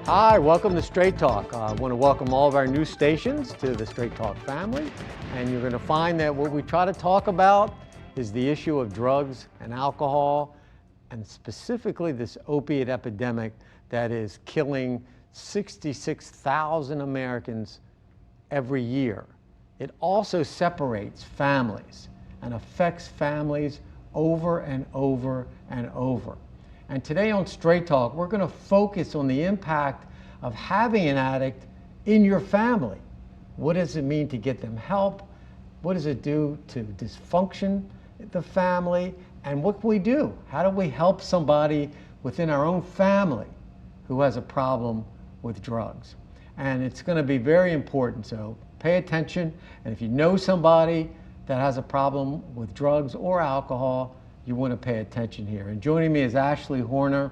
Hi, welcome to Straight Talk. I want to welcome all of our new stations to the Straight Talk family. And you're going to find that what we try to talk about is the issue of drugs and alcohol, and specifically this opiate epidemic that is killing 66,000 Americans every year. It also separates families and affects families over and over and over. And today on Straight Talk, we're going to focus on the impact of having an addict in your family. What does it mean to get them help? What does it do to dysfunction in the family? And what can we do? How do we help somebody within our own family who has a problem with drugs? And it's going to be very important, so pay attention. And if you know somebody that has a problem with drugs or alcohol, you want to pay attention here. And joining me is Ashley Horner,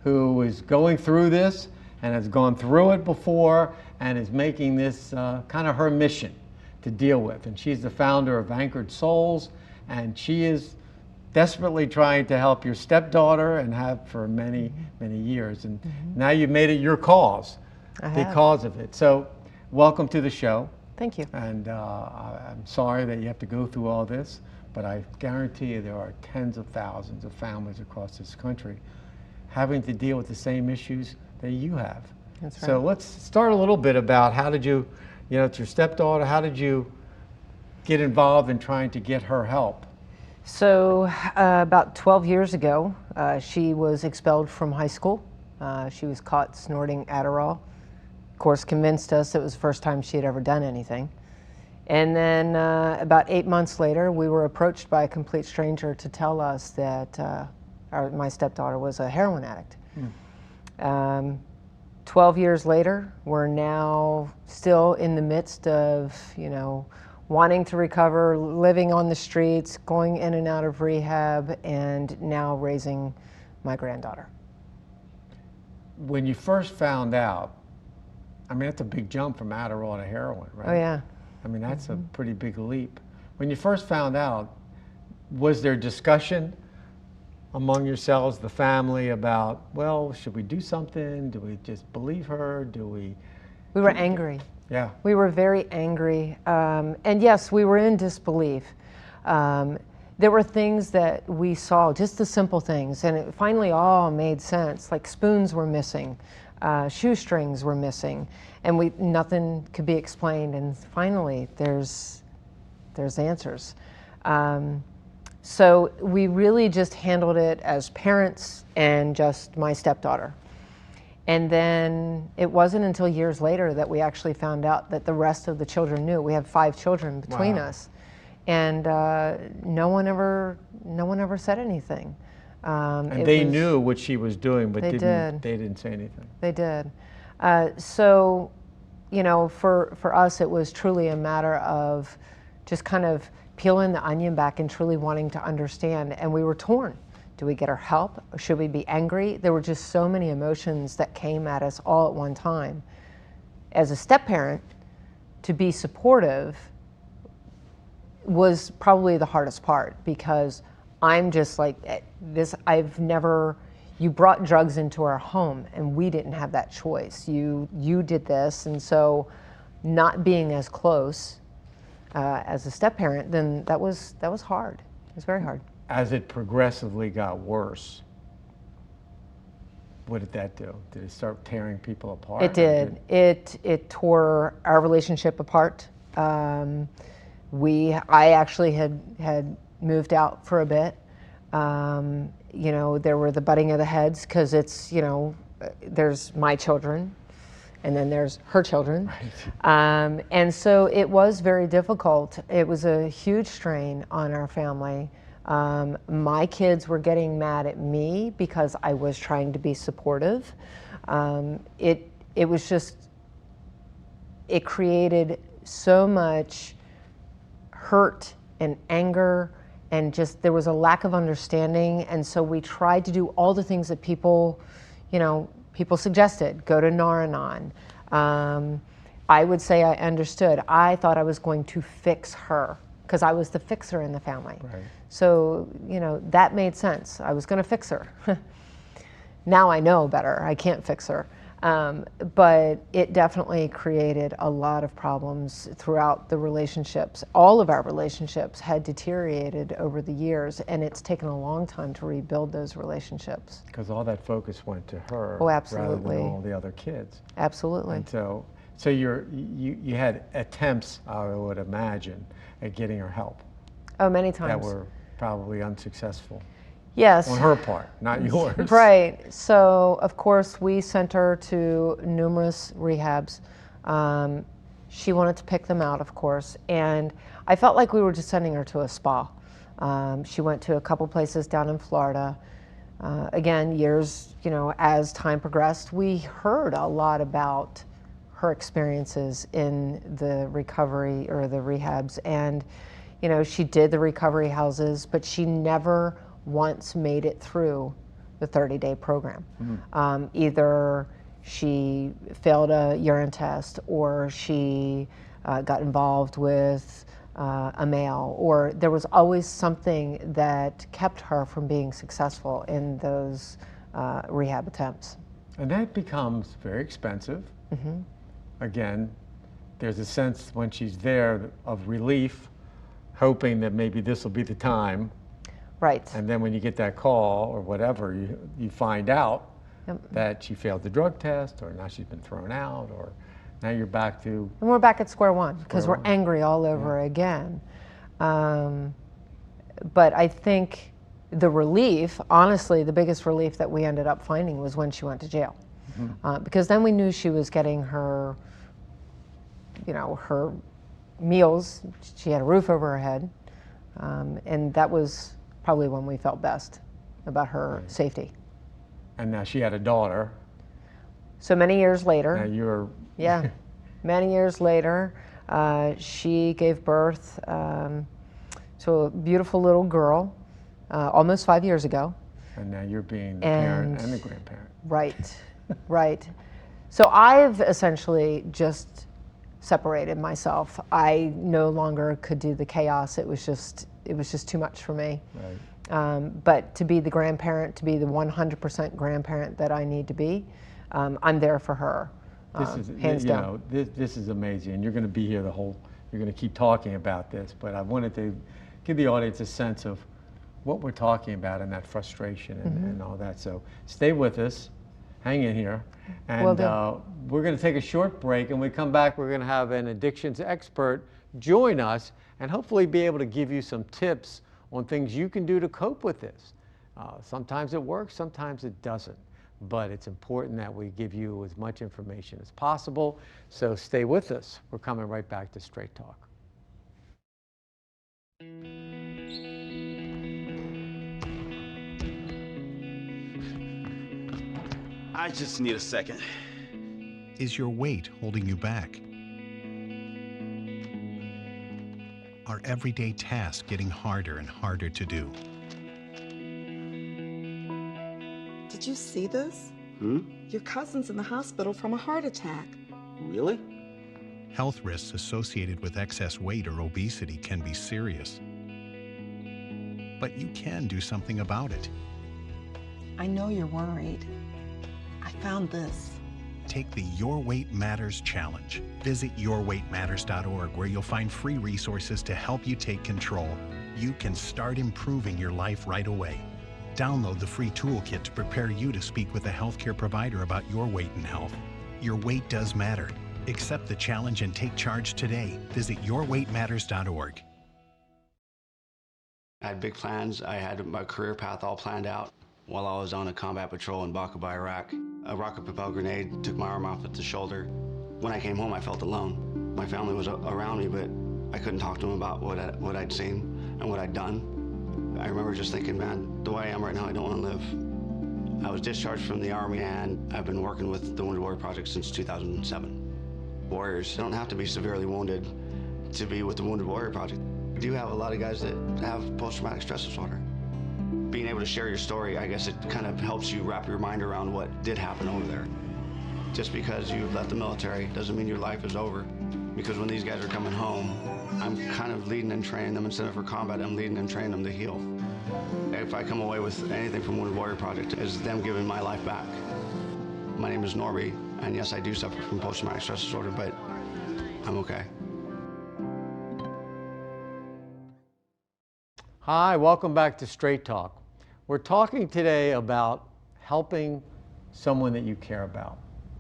who is going through this and has gone through it before and is making this kind of her mission to deal with. And she's the founder of Anchored Souls, and she is desperately trying to help your stepdaughter and have for many, many years. And now you've made it your cause because of it. So welcome to the show. Thank you. And I'm sorry that you have to go through all this, but I guarantee you there are tens of thousands of families across this country having to deal with the same issues that you have. That's right. So let's start a little bit about how did you, it's your stepdaughter, how did you get involved in trying to get her help? So about 12 years ago, she was expelled from high school. She was caught snorting Adderall. Of course, convinced us it was the first time she had ever done anything. And then about 8 months later, we were approached by a complete stranger to tell us that my stepdaughter was a heroin addict. 12 years later, we're now still in the midst of, wanting to recover, living on the streets, going in and out of rehab, and now raising my granddaughter. When you first found out, that's a big jump from Adderall to heroin, right? Oh, yeah. That's a pretty big leap. When you first found out, was there discussion among yourselves, the family, about, well, should we do something? Do we just believe her? We were angry. Yeah. We were very angry. And yes, we were in disbelief. There were things that we saw, just the simple things, and it finally all made sense. Like spoons were missing, shoestrings were missing, and nothing could be explained. And finally, there's answers. So we really just handled it as parents and just my stepdaughter. And then it wasn't until years later that we actually found out that the rest of the children knew. We have 5 children between us, and no one ever said anything. And they knew what she was doing, but they didn't say anything. They did. So, for us, it was truly a matter of just kind of peeling the onion back and truly wanting to understand. And we were torn. Do we get her help? Or should we be angry? There were just so many emotions that came at us all at one time. As a step-parent, to be supportive was probably the hardest part, because I'm just like this. You brought drugs into our home and we didn't have that choice. You did this, and so not being as close as a step-parent, then that was hard. It was very hard. As it progressively got worse, what did that do? Did it start tearing people apart? It did. It tore our relationship apart. I actually had moved out for a bit. There were the butting of the heads, because it's, there's my children and then there's her children. Right. And so it was very difficult. It was a huge strain on our family. My kids were getting mad at me because I was trying to be supportive. It created so much hurt and anger, and just there was a lack of understanding. And so we tried to do all the things that people suggested. Go to Nar-Anon. I would say I understood. I thought I was going to fix her because I was the fixer in the family. Right. So, that made sense. I was going to fix her. Now I know better. I can't fix her. But it definitely created a lot of problems throughout the relationships. All of our relationships had deteriorated over the years, and it's taken a long time to rebuild those relationships. Because all that focus went to her Oh, rather absolutely. than all the other kids. Absolutely. And so you had attempts, I would imagine, at getting her help Oh, many times. that were probably unsuccessful. Yes. On her part, not yours. Right. So, of course, we sent her to numerous rehabs. She wanted to pick them out, of course, and I felt like we were just sending her to a spa. She went to a couple places down in Florida. Again, years, as time progressed, we heard a lot about her experiences in the recovery or the rehabs, and she did the recovery houses, but she never once made it through the 30-day program. Either she failed a urine test, or she got involved with a male, or there was always something that kept her from being successful in those rehab attempts. And that becomes very expensive. Again, there's a sense when she's there of relief, hoping that maybe this will be the time. Right. And then when you get that call or whatever, you find out that she failed the drug test, or now she's been thrown out, or now you're back to... And we're back at square one because we're angry all over again. But I think the relief, honestly, the biggest relief that we ended up finding was when she went to jail. Because then we knew she was getting her, her meals. She had a roof over her head. And that was probably when we felt best about her safety. And now she had a daughter. So many years later. Now you're... Yeah, many years later, she gave birth to a beautiful little girl almost 5 years ago. And now you're being the parent and the grandparent. Right, right. So I've essentially just separated myself. I no longer could do the chaos. It was just too much for me. Right. But to be the grandparent, to be the 100% grandparent that I need to be, I'm there for her. Hands down. This is amazing, and you're going to be here you're going to keep talking about this, but I wanted to give the audience a sense of what we're talking about and that frustration and all that. So stay with us, hang in here, and we're going to take a short break, and when we come back, we're going to have an addictions expert join us and hopefully be able to give you some tips on things you can do to cope with this. Sometimes it works, sometimes it doesn't. But it's important that we give you as much information as possible. So stay with us. We're coming right back to Straight Talk. I just need a second. Is your weight holding you back? Are everyday tasks getting harder and harder to do? Did you see this? Your cousin's in the hospital from a heart attack. Really? Health risks associated with excess weight or obesity can be serious. But you can do something about it. I know you're worried. I found this. Take the Your Weight Matters Challenge. Visit yourweightmatters.org, where you'll find free resources to help you take control. You can start improving your life right away. Download the free toolkit to prepare you to speak with a healthcare provider about your weight and health. Your weight does matter. Accept the challenge and take charge today. Visit yourweightmatters.org. I had big plans. I had my career path all planned out. While I was on a combat patrol in Baqaba, Iraq, a rocket-propelled grenade took my arm off at the shoulder. When I came home, I felt alone. My family was around me, but I couldn't talk to them about what I'd seen and what I'd done. I remember just thinking, man, the way I am right now, I don't want to live. I was discharged from the Army, and I've been working with the Wounded Warrior Project since 2007. Warriors don't have to be severely wounded to be with the Wounded Warrior Project. We do have a lot of guys that have post-traumatic stress disorder. Being able to share your story, I guess it kind of helps you wrap your mind around what did happen over there. Just because you've left the military doesn't mean your life is over. Because when these guys are coming home, I'm kind of leading and training them. Instead of for combat, I'm leading and training them to heal. If I come away with anything from Wounded Warrior Project, it's them giving my life back. My name is Norby. And yes, I do suffer from post-traumatic stress disorder, but I'm okay. Hi, welcome back to Straight Talk. We're talking today about helping someone that you care about,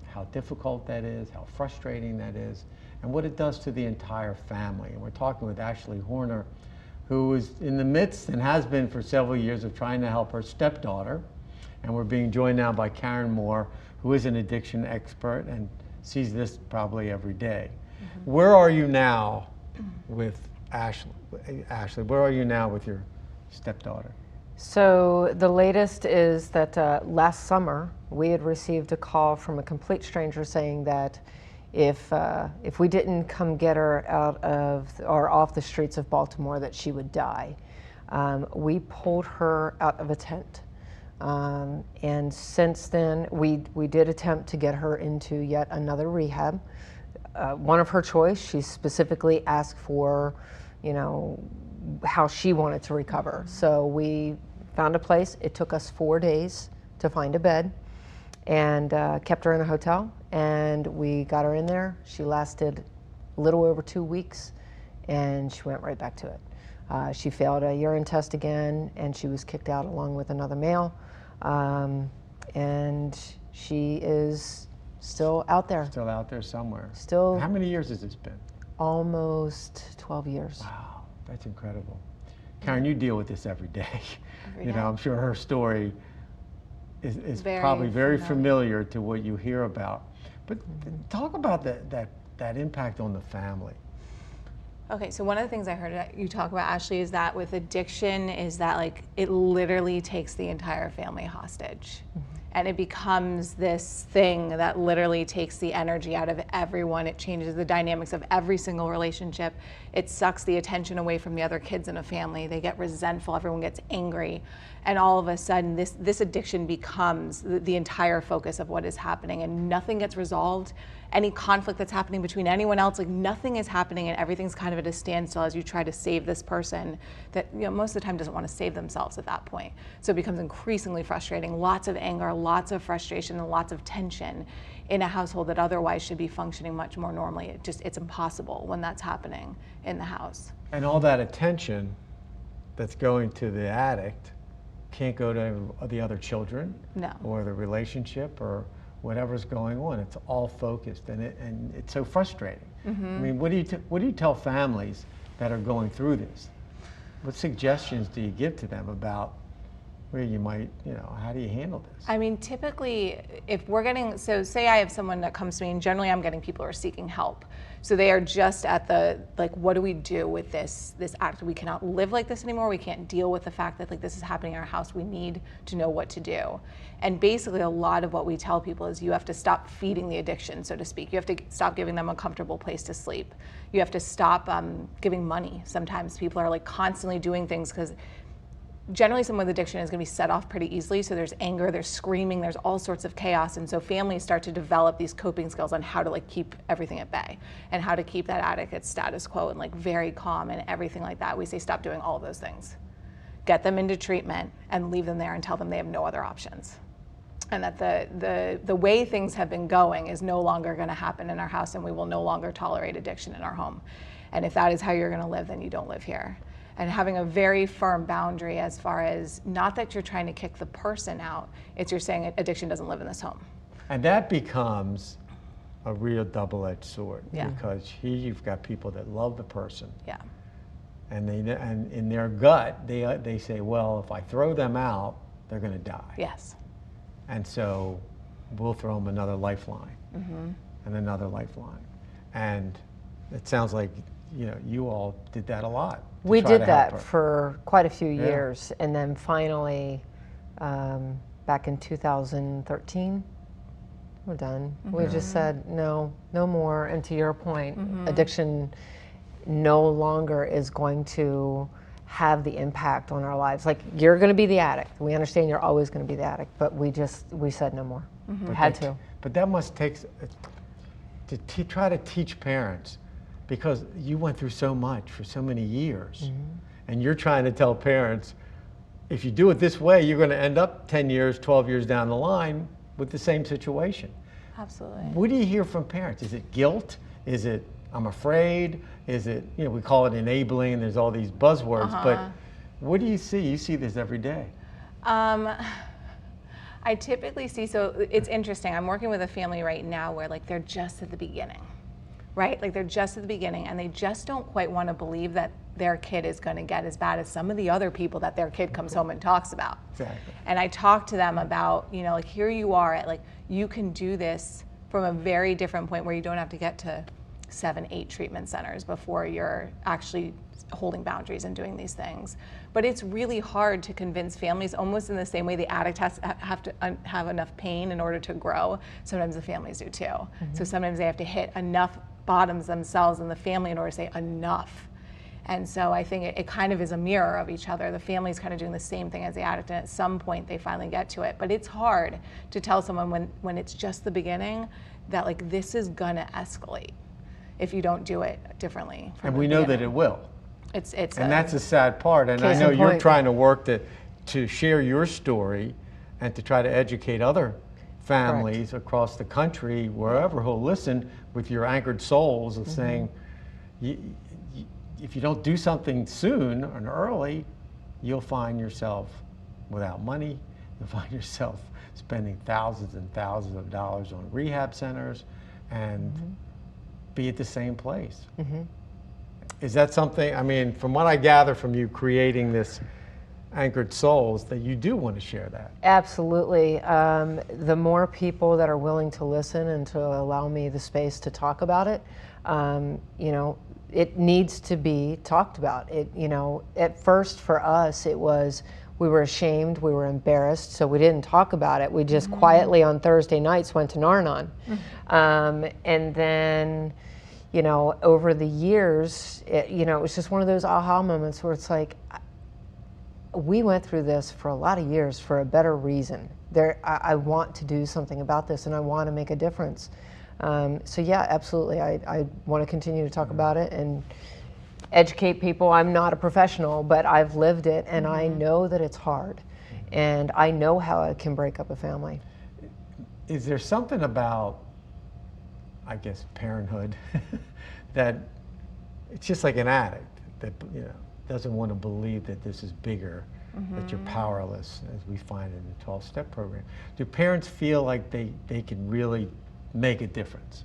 how difficult that is, how frustrating that is, and what it does to the entire family. And we're talking with Ashley Horner, who is in the midst and has been for several years of trying to help her stepdaughter. And we're being joined now by Karen Moore, who is an addiction expert and sees this probably every day. Mm-hmm. Where are you now with Ashley? Ashley, where are you now with your stepdaughter? So the latest is that last summer we had received a call from a complete stranger saying that if we didn't come get her out of or off the streets of Baltimore, that she would die. We pulled her out of a tent. And since then, we did attempt to get her into yet another rehab. One of her choice, she specifically asked for, how she wanted to recover. So we found a place. It took us 4 days to find a bed and kept her in a hotel. And we got her in there. She lasted a little over 2 weeks and she went right back to it. She failed a urine test again and she was kicked out along with another male. And she is still out there. Still out there somewhere. Still. How many years has this been? Almost 12 years. Wow, that's incredible. Karen, you deal with this every day. Every day. I'm sure her story is Very probably very familiar to what you hear about. But talk about that impact on the family. Okay, so one of the things I heard you talk about, Ashley, is that with addiction is that like it literally takes the entire family hostage. Mm-hmm. And it becomes this thing that literally takes the energy out of everyone. It changes the dynamics of every single relationship. It sucks the attention away from the other kids in a family. They get resentful, everyone gets angry. And all of a sudden, this addiction becomes the entire focus of what is happening, and nothing gets resolved. Any conflict that's happening between anyone else, like nothing is happening, and everything's kind of at a standstill as you try to save this person that most of the time doesn't want to save themselves at that point. So it becomes increasingly frustrating, lots of anger, lots of frustration, and lots of tension in a household that otherwise should be functioning much more normally. It's impossible when that's happening in the house. And all that attention that's going to the addict can't go to the other children. No. Or the relationship or whatever's going on. It's all focused, and it's so frustrating. Mm-hmm. I mean, what do you tell families that are going through this? What suggestions do you give to them about where you might, how do you handle this? I mean, typically, if we're getting, so say I have someone that comes to me, and generally I'm getting people who are seeking help. So they are just at the, like, what do we do with this act? We cannot live like this anymore. We can't deal with the fact that, like, this is happening in our house. We need to know what to do. And basically, a lot of what we tell people is you have to stop feeding the addiction, so to speak. You have to stop giving them a comfortable place to sleep. You have to stop giving money. Sometimes people are, like, constantly doing things because generally someone with addiction is going to be set off pretty easily. So there's anger, there's screaming, there's all sorts of chaos. And so families start to develop these coping skills on how to like keep everything at bay and how to keep that addict at status quo and like very calm and everything like that. We say stop doing all of those things. Get them into treatment and leave them there and tell them they have no other options. And that the way things have been going is no longer going to happen in our house, and we will no longer tolerate addiction in our home. And if that is how you're going to live, then you don't live here. And having a very firm boundary as far as not that you're trying to kick the person out, it's you're saying addiction doesn't live in this home. And that becomes a real double-edged sword. Yeah. Because here you've got people that love the person. Yeah. And in their gut, they say, well, if I throw them out, they're going to die. Yes. And so we'll throw them another lifeline, mm-hmm. and another lifeline. And it sounds like you all did that a lot. We did that for quite a few years, and then finally, back in 2013, we're done. Mm-hmm. We just said no more. And to your point, mm-hmm. addiction no longer is going to have the impact on our lives. Like, you're going to be the addict. We understand you're always going to be the addict, but we said no more. Mm-hmm. Had to. But that must take to try to teach parents, because you went through so much for so many years, mm-hmm. and you're trying to tell parents, if you do it this way, you're going to end up 10 years, 12 years down the line with the same situation. Absolutely. What do you hear from parents? Is it guilt? Is it, I'm afraid? Is it, we call it enabling, there's all these buzzwords, but what do you see? You see this every day. I typically see, so it's interesting, I'm working with a family right now where like they're just at the beginning, right? Like they're just at the beginning and they just don't quite want to believe that their kid is going to get as bad as some of the other people that their kid comes home and talks about. Exactly. And I talk to them about, like here you are at like, you can do this from a very different point where you don't have to get to 7, 8 treatment centers before you're actually holding boundaries and doing these things. But it's really hard to convince families, almost in the same way the addict has to have enough pain in order to grow. Sometimes the families do too. So sometimes they have to hit enough bottoms themselves in the family in order to say enough. And so I think it kind of is a mirror of each other. The family's kind of doing the same thing as the addict, and at some point they finally get to it. But it's hard to tell someone when it's just the beginning that like this is gonna escalate if you don't do it differently. And we know that it will. And that's a sad part. And I know you're trying to work to share your story and to try to educate other families across the country, wherever who'll listen, with your anchored souls of saying, if you don't do something soon and early, you'll find yourself without money. You'll find yourself spending thousands and thousands of dollars on rehab centers and be at the same place. Is that something, I mean, from what I gather from you creating this Anchored Souls, that you do want to share that? Absolutely. The more people that are willing to listen and to allow me the space to talk about it, it needs to be talked about. At first for us, it was, we were ashamed, we were embarrassed, so we didn't talk about it. We just quietly on Thursday nights went to Nar-Anon. And then, over the years, it was just one of those aha moments where it's like, we went through this for a lot of years for a better reason. I want to do something about this and I want to make a difference. So yeah, absolutely. I want to continue to talk about it and educate people. I'm not a professional, but I've lived it and I know that it's hard and I know how it can break up a family. Is there something about, I guess, parenthood that it's just like an addict that doesn't want to believe that this is bigger, that you're powerless, as we find in the 12-step program? Do parents feel like they can really make a difference?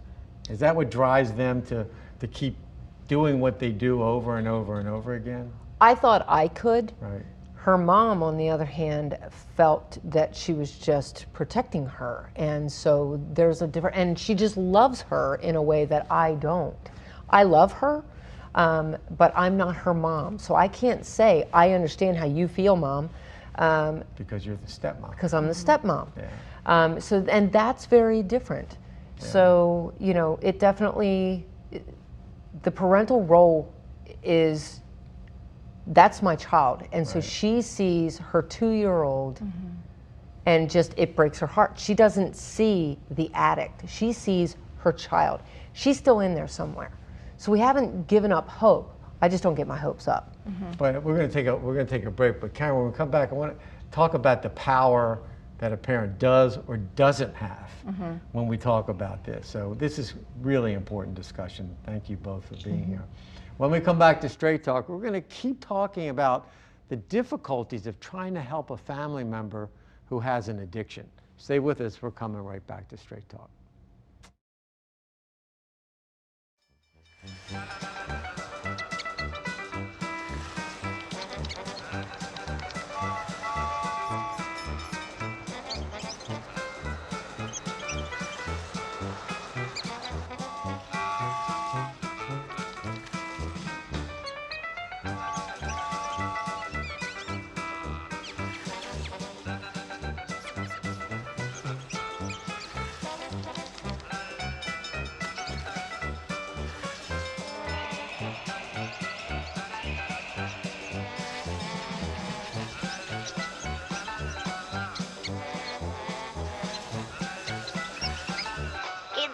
Is that what drives them to keep doing what they do over and over and over again? I thought I could. Right. Her mom, on the other hand, felt that she was just protecting her. And so there's a different, and she just loves her in a way that I don't. I love her, but I'm not her mom. So I can't say, I understand how you feel, Mom. Because you're the stepmom. Because I'm the stepmom. Yeah. And that's very different. Yeah. So, it definitely, the parental role is, that's my child. And so she sees her 2-year-old and just, it breaks her heart. She doesn't see the addict. She sees her child. She's still in there somewhere. So we haven't given up hope. I just don't get my hopes up. But we're going to take a break. But Karen, when we come back, I want to talk about the power that a parent does or doesn't have when we talk about this. So this is really important discussion. Thank you both for being here. When we come back to Straight Talk, we're going to keep talking about the difficulties of trying to help a family member who has an addiction. Stay with us. We're coming right back to Straight Talk.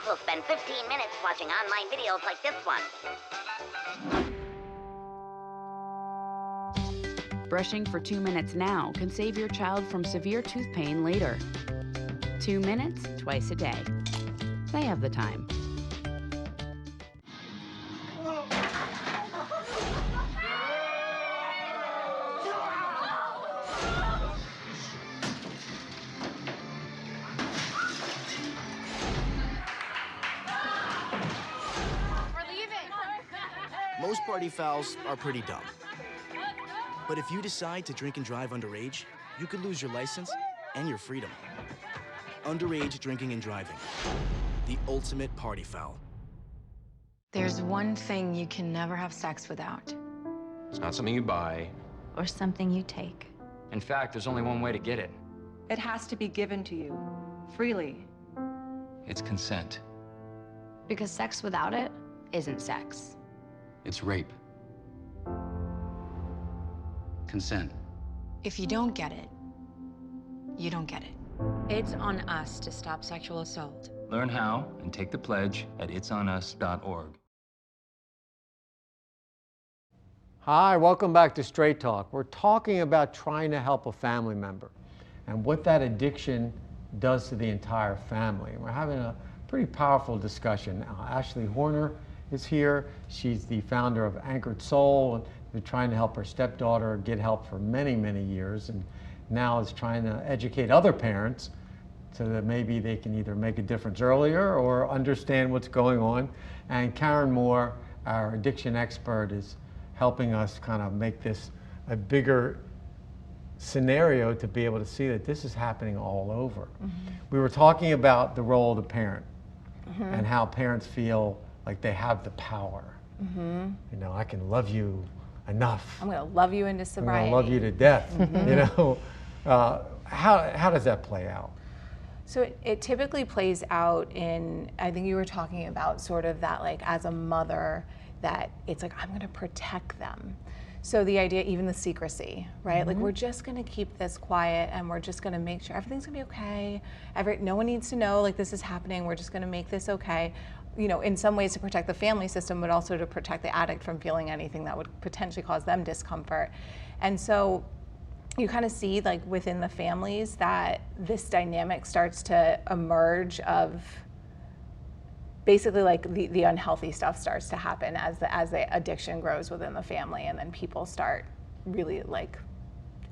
Will spend 15 minutes watching online videos like this one. Brushing for 2 minutes now can save your child from severe tooth pain later. 2 minutes twice a day. They have the time. Most party fouls are pretty dumb. But if you decide to drink and drive underage, you could lose your license and your freedom. Underage drinking and driving. The ultimate party foul. There's one thing you can never have sex without. It's not something you buy. Or something you take. In fact, there's only one way to get it. It has to be given to you, freely. It's consent. Because sex without it isn't sex. It's rape. Consent. If you don't get it, you don't get it. It's on us to stop sexual assault. Learn how and take the pledge at itsonus.org. Hi, welcome back to Straight Talk. We're talking about trying to help a family member and what that addiction does to the entire family. And we're having a pretty powerful discussion. Ashley Horner is here. She's the founder of Anchored Soul, and been trying to help her stepdaughter get help for many, many years, and now is trying to educate other parents so that maybe they can either make a difference earlier or understand what's going on. And Karen Moore, our addiction expert, is helping us kind of make this a bigger scenario to be able to see that this is happening all over. We were talking about the role of the parent and how parents feel like they have the power. You know, I can love you enough. I'm going to love you into sobriety. I'm going to love you to death. You know, how does that play out? So it typically plays out in, I think you were talking about sort of that, like, as a mother, that it's like, I'm going to protect them. So the idea, even the secrecy, right? Like, we're just going to keep this quiet, and we're just going to make sure everything's going to be okay. No one needs to know, like, this is happening. We're just going to make this okay. You know, in some ways to protect the family system, but also to protect the addict from feeling anything that would potentially cause them discomfort. And so you kind of see, like, within the families that this dynamic starts to emerge of basically, like, the unhealthy stuff starts to happen as the addiction grows within the family, and then people start really, like,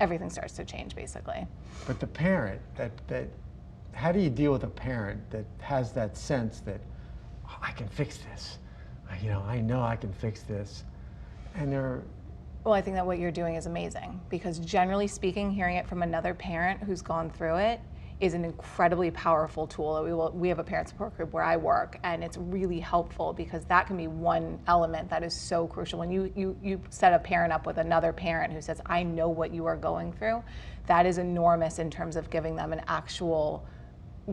everything starts to change basically. But the parent, how do you deal with a parent that has that sense that, oh, I can fix this, you know I can fix this, and they're... Well, I think that what you're doing is amazing, because generally speaking, hearing it from another parent who's gone through it is an incredibly powerful tool. We have a parent support group where I work, and it's really helpful because that can be one element that is so crucial. When you set a parent up with another parent who says, I know what you are going through, that is enormous in terms of giving them an actual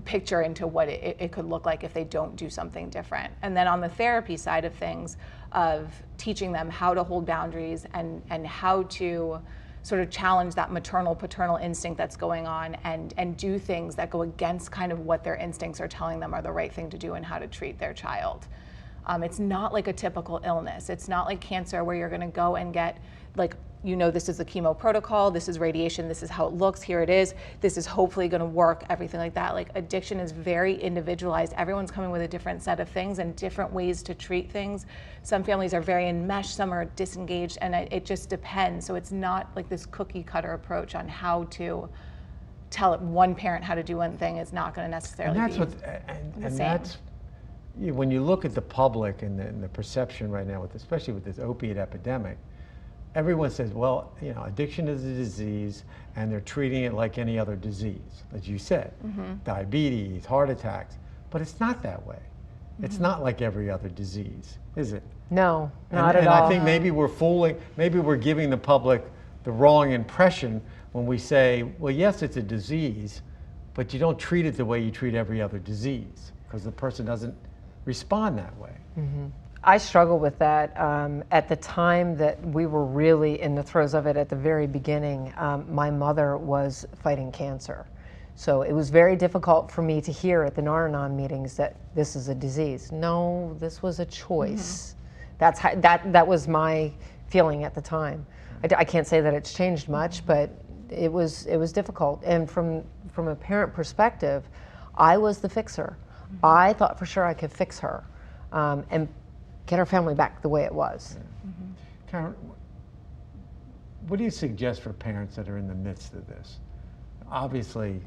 picture into what it could look like if they don't do something different. And then on the therapy side of things, of teaching them how to hold boundaries and how to sort of challenge that maternal paternal instinct that's going on and do things that go against kind of what their instincts are telling them are the right thing to do and how to treat their child. It's not like a typical illness. It's not like cancer where you're going to go and get, like, you know, this is the chemo protocol, this is radiation, this is how it looks, here it is, this is hopefully going to work, everything like that. Like, addiction is very individualized. Everyone's coming with a different set of things and different ways to treat things. Some families are very enmeshed, some are disengaged, and it just depends. So it's not like this cookie cutter approach on how to tell one parent how to do one thing is not going to necessarily be the same. That's, when you look at the public and the perception right now, especially with this opiate epidemic, everyone says, well, you know, addiction is a disease, and they're treating it like any other disease, as you said, diabetes, heart attacks. But it's not that way. It's not like every other disease, is it? No, not at all. And I think maybe we're giving the public the wrong impression when we say, well, yes, it's a disease, but you don't treat it the way you treat every other disease, because the person doesn't respond that way. I struggle with that. At the time that we were really in the throes of it at the very beginning, my mother was fighting cancer. So it was very difficult for me to hear at the Nar-Anon meetings that this is a disease. No, this was a choice. That's how, that was my feeling at the time. I can't say that it's changed much, but it was difficult. And from a parent perspective, I was the fixer. I thought for sure I could fix her and get our family back the way it was. Karen, what do you suggest for parents that are in the midst of this? Obviously,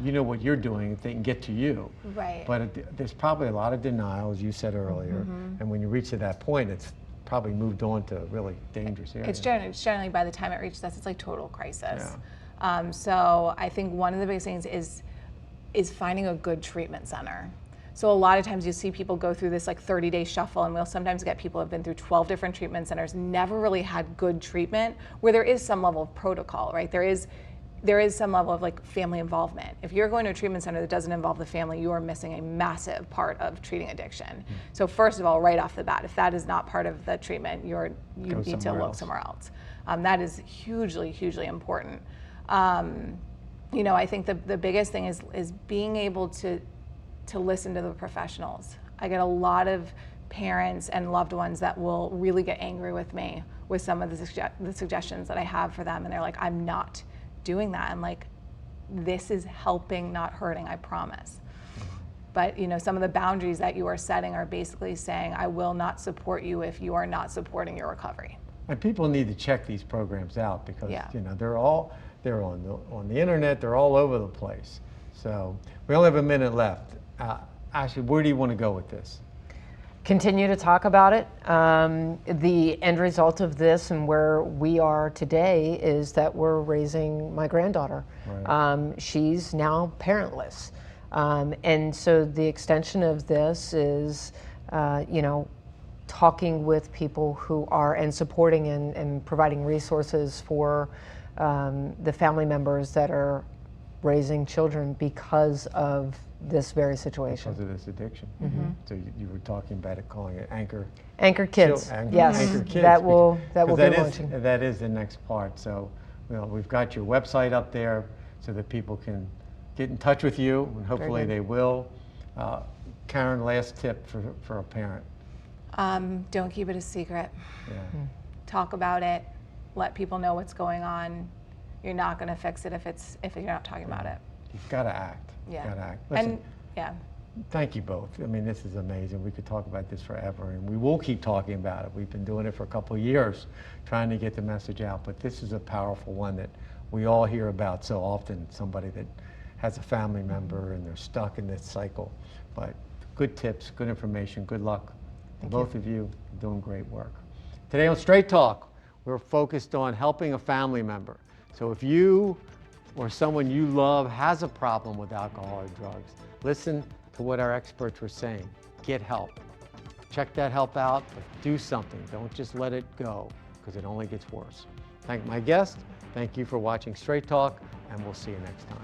you know what you're doing if they can get to you. Right. But there's probably a lot of denial, as you said earlier, and when you reach to that point, it's probably moved on to a really dangerous area. It's generally by the time it reaches us, it's like total crisis. Yeah. So I think one of the biggest things is finding a good treatment center. So a lot of times you see people go through this like 30-day shuffle, and we'll sometimes get people who have been through 12 different treatment centers, never really had good treatment, where there is some level of protocol, right? There is some level of like family involvement. If you're going to a treatment center that doesn't involve the family, you are missing a massive part of treating addiction. So first of all, right off the bat, if that is not part of the treatment, you need to look somewhere else. That is hugely, hugely important. You know, I think the biggest thing is being able to listen to the professionals. I get a lot of parents and loved ones that will really get angry with me with some of the suggestions that I have for them, and they're like, I'm not doing that. I'm like, this is helping, not hurting, I promise. But you know, some of the boundaries that you are setting are basically saying, I will not support you if you are not supporting your recovery. And people need to check these programs out because you know they're on the internet, they're all over the place. So we only have a minute left. Ashley, where do you want to go with this? Continue to talk about it. The end result of this and where we are today is that we're raising my granddaughter. Right. She's now parentless. And so the extension of this is, you know, talking with people who are, and supporting and providing resources for the family members that are raising children because of this very situation. Because of this addiction. So you were talking about it, calling it Anchor Kids. Yes, Anchor Kids. That will be launching. That is the next part. So, you know, we've got your website up there so that people can get in touch with you, and hopefully they will. Karen, last tip for a parent. Don't keep it a secret. Yeah. Talk about it. Let people know what's going on. You're not going to fix it if you're not talking about it. You've got to act. Yeah. You've got to act. Listen, and thank you both. I mean, this is amazing. We could talk about this forever, and we will keep talking about it. We've been doing it for a couple of years, trying to get the message out, but this is a powerful one that we all hear about so often, somebody that has a family member and they're stuck in this cycle. But good tips, good information, good luck. Both of you are doing great work. Today on Straight Talk, we're focused on helping a family member. So if you or someone you love has a problem with alcohol or drugs, listen to what our experts were saying. Get help. Check that help out, but do something. Don't just let it go, because it only gets worse. Thank my guest. Thank you for watching Straight Talk, and we'll see you next time.